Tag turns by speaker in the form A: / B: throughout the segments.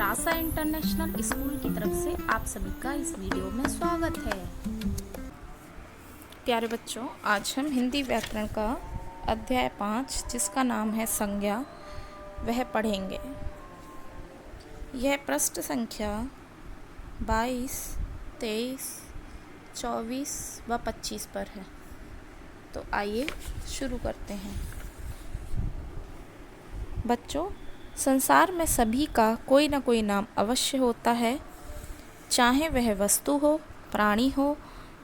A: रासा international school की तरफ से आप सभी का इस वीडियो में स्वागत है। प्यारे बच्चों, आज हम हिंदी व्याकरण का अध्याय 5 जिसका नाम है संज्ञा वह पढ़ेंगे। यह पृष्ठ संख्या 22, 23, 24 व 25 पर है। तो आइए शुरू करते हैं। बच्चों, संसार में सभी का कोई ना कोई नाम अवश्य होता है, चाहे वह वस्तु हो, प्राणी हो,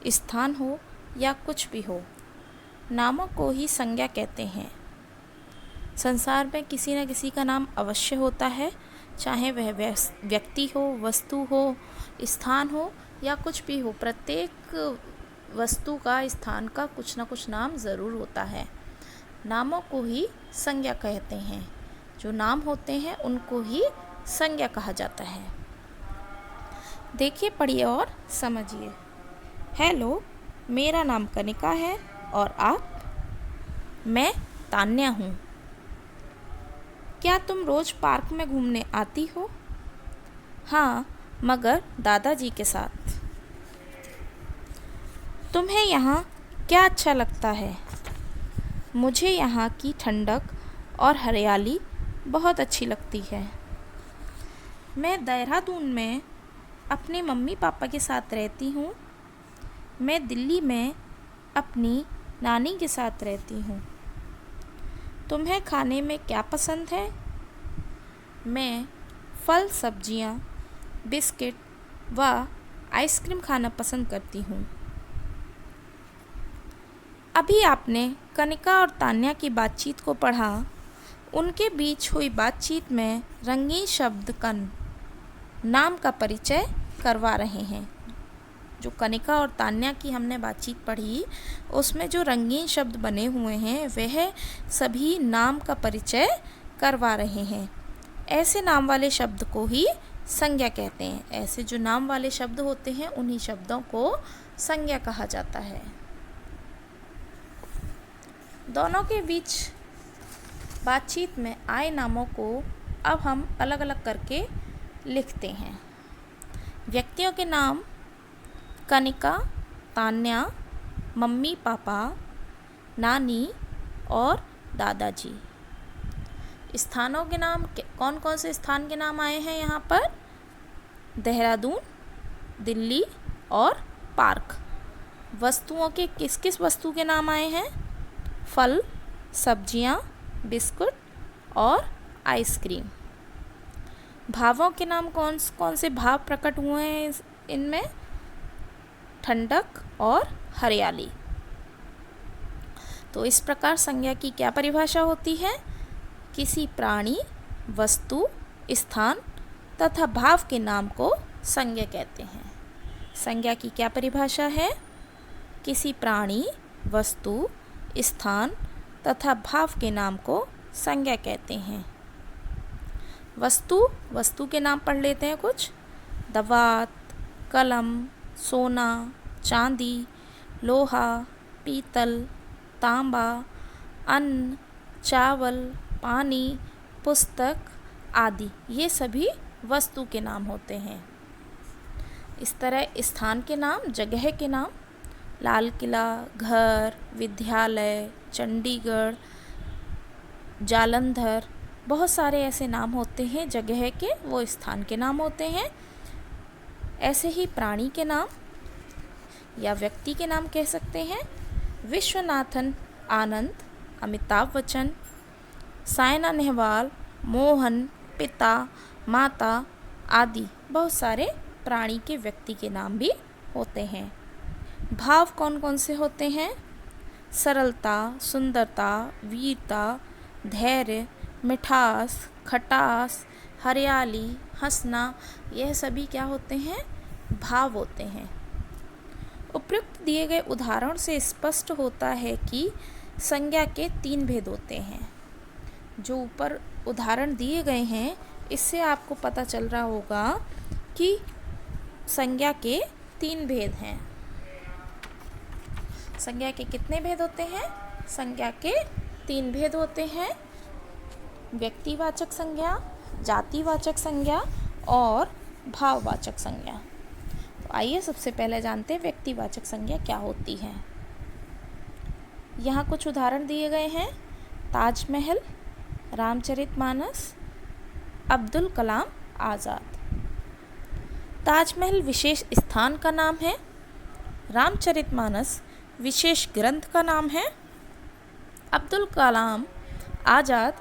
A: स्थान हो या कुछ भी हो। नामों को ही संज्ञा कहते हैं। संसार में किसी न किसी का नाम अवश्य होता है, चाहे वह व्यक्ति हो, वस्तु हो, स्थान हो या कुछ भी हो। प्रत्येक वस्तु का, स्थान का कुछ न कुछ नाम ज़रूर होता है। नामों को ही संज्ञा कहते हैं। जो नाम होते हैं उनको ही संज्ञा कहा जाता है। देखिए, पढ़िए और समझिए। हेलो, मेरा नाम कनिका है और आप? मैं तान्या हूँ। क्या तुम रोज पार्क में घूमने आती हो? हाँ, मगर दादाजी के साथ। तुम्हें यहाँ क्या अच्छा लगता है? मुझे यहाँ की ठंडक और हरियाली बहुत अच्छी लगती है। मैं देहरादून में अपने मम्मी पापा के साथ रहती हूँ। मैं दिल्ली में अपनी नानी के साथ रहती हूँ। तुम्हें खाने में क्या पसंद है? मैं फल, सब्जियाँ, बिस्किट व आइसक्रीम खाना पसंद करती हूँ। अभी आपने कनिका और तान्या की बातचीत को पढ़ा। उनके बीच हुई बातचीत में रंगीन शब्द कण नाम का परिचय करवा रहे हैं। जो कनिका और तान्या की हमने बातचीत पढ़ी, उसमें जो रंगीन शब्द बने हुए हैं वह सभी नाम का परिचय करवा रहे हैं। ऐसे नाम वाले शब्द को ही संज्ञा कहते हैं। ऐसे जो नाम वाले शब्द होते हैं उन्हीं शब्दों को संज्ञा कहा जाता है। दोनों के बीच बातचीत में आए नामों को अब हम अलग अलग करके लिखते हैं। व्यक्तियों के नाम कनिका, तान्या, मम्मी पापा, नानी और दादाजी। स्थानों के नाम कौन कौन से स्थान के नाम आए हैं यहाँ पर? देहरादून, दिल्ली और पार्क। वस्तुओं के किस किस वस्तु के नाम आए हैं? फल, सब्जियाँ, बिस्कुट और आइसक्रीम। भावों के नाम कौन कौन से भाव प्रकट हुए हैं इनमें? ठंडक और हरियाली। तो इस प्रकार संज्ञा की क्या परिभाषा होती है? किसी प्राणी, वस्तु, स्थान तथा भाव के नाम को संज्ञा कहते हैं। संज्ञा की क्या परिभाषा है? किसी प्राणी, वस्तु, स्थान तथा भाव के नाम को संज्ञा कहते हैं। वस्तु के नाम पढ़ लेते हैं कुछ। दवात, कलम, सोना, चांदी, लोहा, पीतल, तांबा, अन्न, चावल, पानी, पुस्तक आदि। ये सभी वस्तु के नाम होते हैं। इस तरह स्थान के नाम, जगह के नाम, लाल किला, घर, विद्यालय, चंडीगढ़, जालंधर, बहुत सारे ऐसे नाम होते हैं जगह के, वो स्थान के नाम होते हैं। ऐसे ही प्राणी के नाम या व्यक्ति के नाम कह सकते हैं। विश्वनाथन आनंद, अमिताभ बच्चन, साइना नेहवाल, मोहन, पिता, माता आदि बहुत सारे प्राणी के, व्यक्ति के नाम भी होते हैं। भाव कौन कौन से होते हैं? सरलता, सुंदरता, वीरता, धैर्य, मिठास, खटास, हरियाली, हंसना, यह सभी क्या होते हैं? भाव होते हैं। उपयुक्त दिए गए उदाहरण से स्पष्ट होता है कि संज्ञा के 3 भेद होते हैं। जो ऊपर उदाहरण दिए गए हैं, इससे आपको पता चल रहा होगा कि संज्ञा के 3 भेद हैं। संज्ञा के कितने भेद होते हैं? संज्ञा के 3 भेद होते हैं। व्यक्तिवाचक संज्ञा, जातिवाचक संज्ञा और भाववाचक संज्ञा। तो आइए सबसे पहले जानते हैं व्यक्तिवाचक संज्ञा क्या होती है। यहाँ कुछ उदाहरण दिए गए हैं। ताजमहल, रामचरितमानस, अब्दुल कलाम आज़ाद। ताजमहल विशेष स्थान का नाम है। रामचरितमानस विशेष ग्रंथ का नाम है। अब्दुल कलाम आज़ाद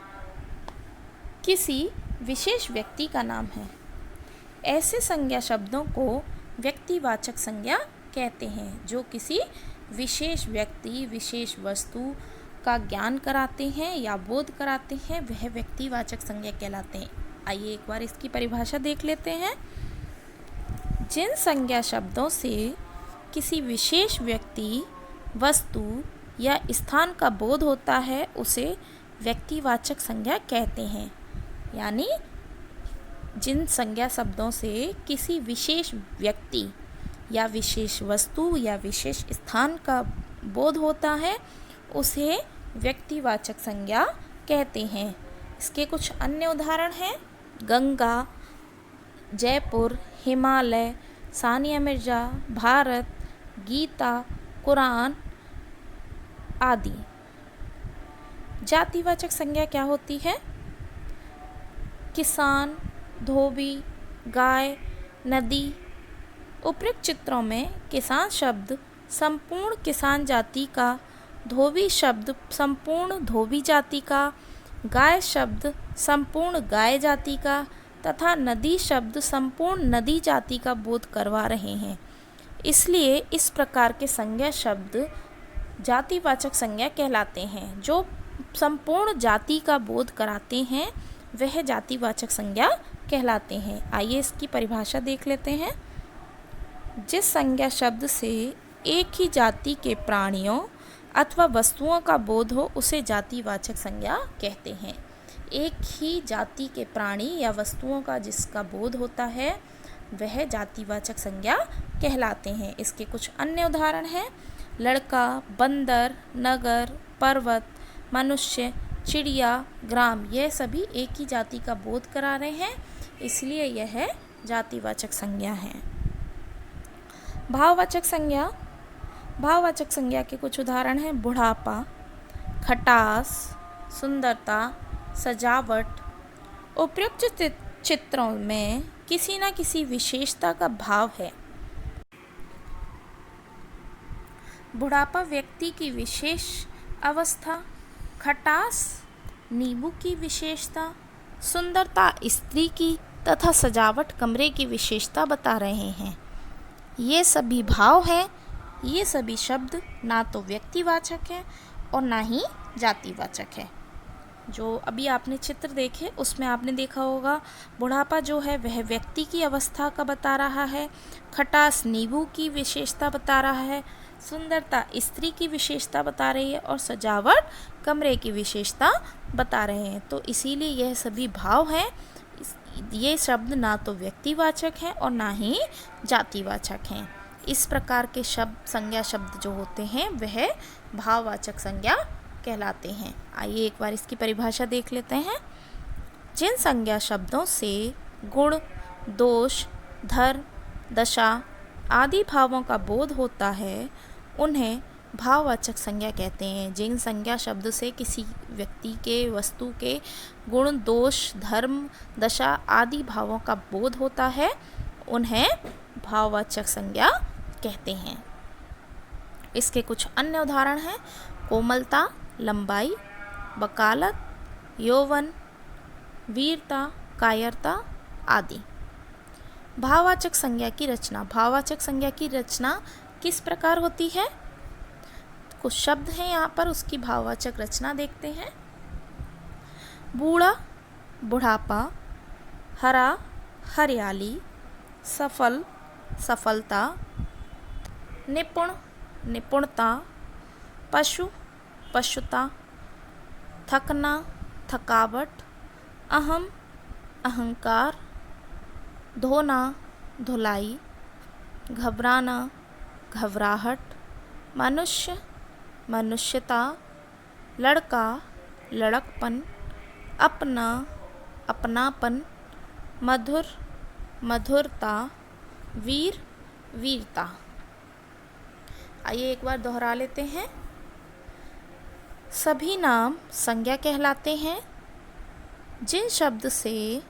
A: किसी विशेष व्यक्ति का नाम है। ऐसे संज्ञा शब्दों को व्यक्तिवाचक संज्ञा कहते हैं जो किसी विशेष व्यक्ति, विशेष वस्तु का ज्ञान कराते हैं या बोध कराते हैं, वह व्यक्तिवाचक संज्ञा कहलाते हैं। आइए एक बार इसकी परिभाषा देख लेते हैं। जिन संज्ञा शब्दों से किसी विशेष व्यक्ति, वस्तु या स्थान का बोध होता है उसे व्यक्तिवाचक संज्ञा कहते हैं। यानी जिन संज्ञा शब्दों से किसी विशेष व्यक्ति या विशेष वस्तु या विशेष स्थान का बोध होता है उसे व्यक्तिवाचक संज्ञा कहते हैं। इसके कुछ अन्य उदाहरण हैं। गंगा, जयपुर, हिमालय, सानिया मिर्ज़ा, भारत, गीता, कुरान आदि। जातिवाचक संज्ञा क्या होती है? किसान, धोबी, गाय, नदी। उपयुक्त चित्रों में किसान शब्द संपूर्ण किसान जाति का, धोबी शब्द संपूर्ण धोबी जाति का, गाय शब्द संपूर्ण गाय जाति का तथा नदी शब्द संपूर्ण नदी जाति का बोध करवा रहे हैं। इसलिए इस प्रकार के संज्ञा शब्द जातिवाचक संज्ञा कहलाते हैं। जो संपूर्ण जाति का बोध कराते हैं वह जातिवाचक संज्ञा कहलाते हैं। आइए इसकी परिभाषा देख लेते हैं। जिस संज्ञा शब्द से एक ही जाति के प्राणियों अथवा वस्तुओं का बोध हो उसे जातिवाचक संज्ञा कहते हैं। एक ही जाति के प्राणी या वस्तुओं का जिसका बोध होता है वह जातिवाचक संज्ञा कहलाते हैं। इसके कुछ अन्य उदाहरण हैं। लड़का, बंदर, नगर, पर्वत, मनुष्य, चिड़िया, ग्राम। यह सभी एक ही जाति का बोध करा रहे हैं, इसलिए यह जातिवाचक संज्ञा है। भाववाचक संज्ञा। भाववाचक संज्ञा के कुछ उदाहरण हैं। बुढ़ापा, खटास, सुंदरता, सजावट। उपयुक्त चित्रों में किसी न किसी विशेषता का भाव है। बुढ़ापा व्यक्ति की विशेष अवस्था, खटास नींबू की विशेषता, सुंदरता स्त्री की तथा सजावट कमरे की विशेषता बता रहे हैं। ये सभी भाव हैं। ये सभी शब्द ना तो व्यक्तिवाचक है और ना ही जातिवाचक है। जो अभी आपने चित्र देखे उसमें आपने देखा होगा बुढ़ापा जो है वह व्यक्ति की अवस्था का बता रहा है, खटास नींबू की विशेषता बता रहा है, सुंदरता स्त्री की विशेषता बता रही है और सजावट कमरे की विशेषता बता रहे हैं। तो इसीलिए यह सभी भाव हैं। ये शब्द ना तो व्यक्तिवाचक हैं और ना ही जातिवाचक हैं। इस प्रकार के शब्द, संज्ञा शब्द जो होते हैं वह भाववाचक संज्ञा कहलाते हैं। आइए एक बार इसकी परिभाषा देख लेते हैं। जिन संज्ञा शब्दों से गुण, दोष, धर्म, दशा आदि भावों का बोध होता है उन्हें भाववाचक संज्ञा कहते हैं। जिन संज्ञा शब्द से किसी व्यक्ति के, वस्तु के गुण, दोष, धर्म, दशा आदि भावों का बोध होता है उन्हें भाववाचक संज्ञा कहते हैं। इसके कुछ अन्य उदाहरण हैं। कोमलता, लंबाई, वकालत, यौवन, वीरता, कायरता आदि। भाववाचक संज्ञा की रचना। भाववाचक संज्ञा की रचना किस प्रकार होती है? कुछ शब्द हैं यहाँ पर, उसकी भाववाचक रचना देखते हैं। बूढ़ा, बुढ़ापा, हरा, हरियाली, सफल, सफलता, निपुण, निपुणता, पशु, पशुता, थकना, थकावट, अहम, अहंकार, धोना, धुलाई, घबराना, घबराहट, मनुष्य, मनुष्यता, लड़का, लड़कपन, अपना, अपनापन, मधुर, मधुरता, वीर, वीरता। आइए एक बार दोहरा लेते हैं। सभी नाम संज्ञा कहलाते हैं। जिन शब्द से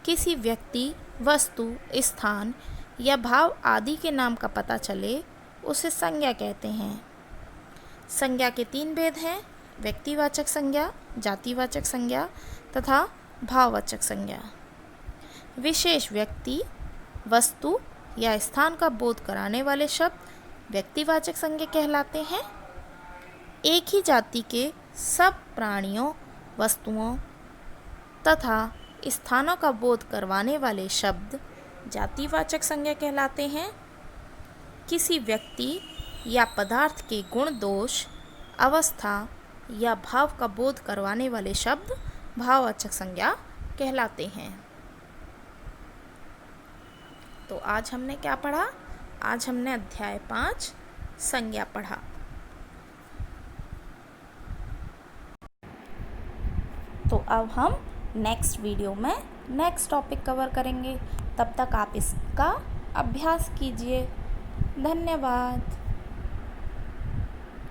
A: किसी व्यक्ति, वस्तु, स्थान या भाव आदि के नाम का पता चले उसे संज्ञा कहते हैं। संज्ञा के 3 भेद हैं: व्यक्तिवाचक संज्ञा, जातिवाचक संज्ञा तथा भाववाचक संज्ञा। विशेष व्यक्ति, वस्तु या स्थान का बोध कराने वाले शब्द व्यक्तिवाचक संज्ञा कहलाते हैं। एक ही जाति के सब प्राणियों, वस्तुओं तथा स्थानों का बोध करवाने वाले शब्द जातिवाचक संज्ञा कहलाते हैं। किसी व्यक्ति या पदार्थ के गुण, दोष, अवस्था या भाव का बोध करवाने वाले शब्द भाववाचक संज्ञा कहलाते हैं। तो आज हमने क्या पढ़ा? आज हमने अध्याय 5 संज्ञा पढ़ा। तो अब हम नेक्स्ट वीडियो में नेक्स्ट टॉपिक कवर करेंगे। तब तक आप इसका अभ्यास कीजिए। धन्यवाद।